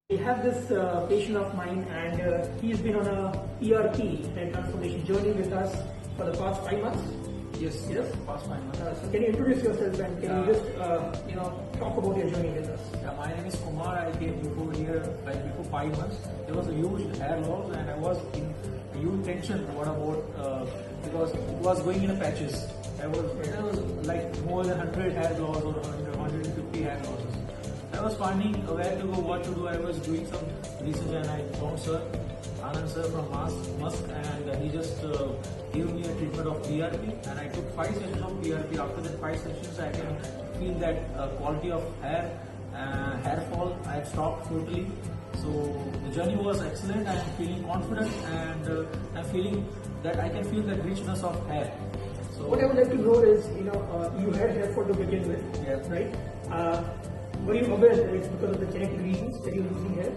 I have this patient of mine, and he's been on a PRP and transformation journey with us for the past 5 months. Yes, past 5 months. So can you introduce yourself and can you just talk about your journey with us? Yeah, my name is Kumar. I came before here before 5 months. There was a huge hair loss and I was in huge tension. What about because it was going in patches. There was like more than 100 hair loss or 150 hair losses. I was finding where to go, what to do. I was doing some research and I found Anand sir from Musk, and he just gave me a treatment of PRP, and I took 5 sessions of PRP. After that 5 sessions, I can feel that quality of hair fall. I have stopped totally. So the journey was excellent. I am feeling confident, and I'm feeling that I can feel the richness of hair. So what I would like to know is, you had hair fall to begin with, yes, right? Were you aware that it's because of the genetic reasons that you're losing hair?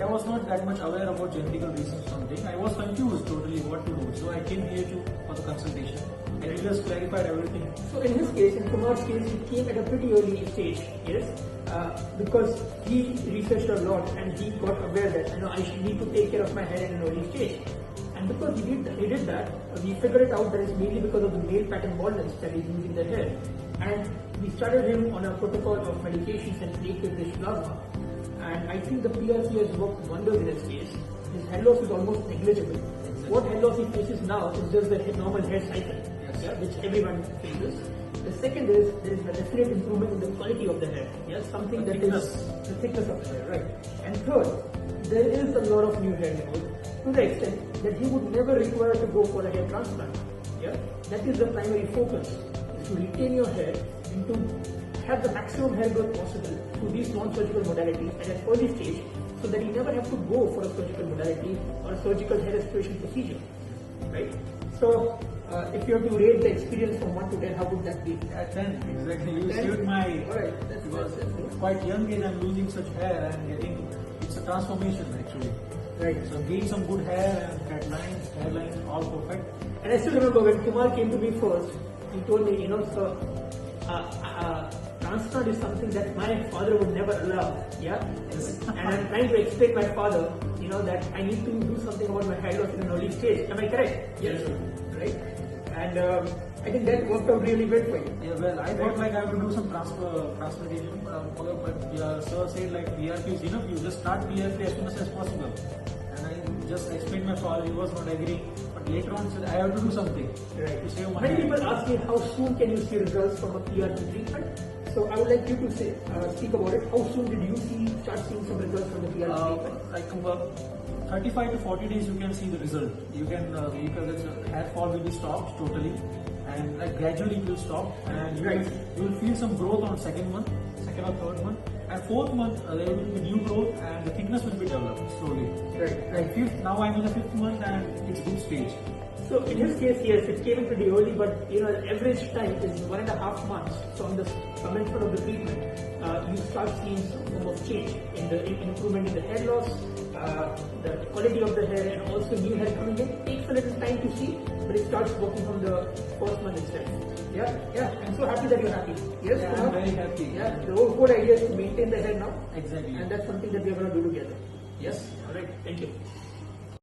I was not that much aware about genetical reasons or something. I was confused totally what to do. So I came here for the consultation. And he just clarified everything. So in his case, in Kumar's case, he came at a pretty early stage, yes? Because he researched a lot and he got aware that I should need to take care of my hair in an early stage. And because he did that, we figured it out that it's mainly because of the male pattern baldness that is losing the hair. And we started him on a protocol of medications and plate-rich plasma. And I think the PRP has worked wonders in his case. His hair loss is almost negligible. Exactly. What hair loss he faces now is just the normal hair cycle, which everyone faces. The second is there is a definite improvement in the quality of the hair. Something that is the thickness of the hair, right? And third, there is a lot of new hair growth to the extent that he would never require to go for a hair transplant. That is the primary focus, is to retain your hair and to have the maximum hair growth possible through these non-surgical modalities at an early stage, so that you never have to go for a surgical modality or a surgical hair restoration procedure, right? So, if you have to rate the experience from 1 to 10, how would that be? 10, exactly. You saved my. Alright, that's quite young age. I'm losing such hair and it's a transformation actually. Right. So gain some good hair and hairlines, all perfect. And I still remember when Kumar came to me first, he told me, sir, transplant is something that my father would never allow. Yes. And I'm trying to explain my father, that I need to do something about my hair loss in an early stage. Am I correct? Yes. Right. And I think that worked out really well for you. Yeah, well, I thought like I would do some transplantation, but sir said like PRP is enough. You just start PRP as soon as possible. And I just explained my father. He was not agreeing. But later on, said I have to do something to save my hair. Many people ask me how soon can you see results from a PRP treatment. So I would like you to speak about it. How soon did you start seeing some results from the PRP treatment? Like 35 to 40 days you can see the result. You can because hair fall will be stopped totally, and like gradually it will stop, and you will feel some growth on second or third month, and fourth month there will be new growth and the thickness will be developed slowly. Right. Like now I'm in the 5th month and it's good stage. So in his case, yes, it came in pretty early, but the average time is 1.5 months. So on the commencement of the treatment, you start seeing some form of change in the improvement in the hair loss, the quality of the hair, and also new hair coming in. It takes a little time to see, but it starts working from the first month itself. I'm so happy that you're happy. Yes, I'm very happy. The whole idea is to maintain the hair now. Exactly. And that's something that we're going to do together. Yes. Alright, thank you.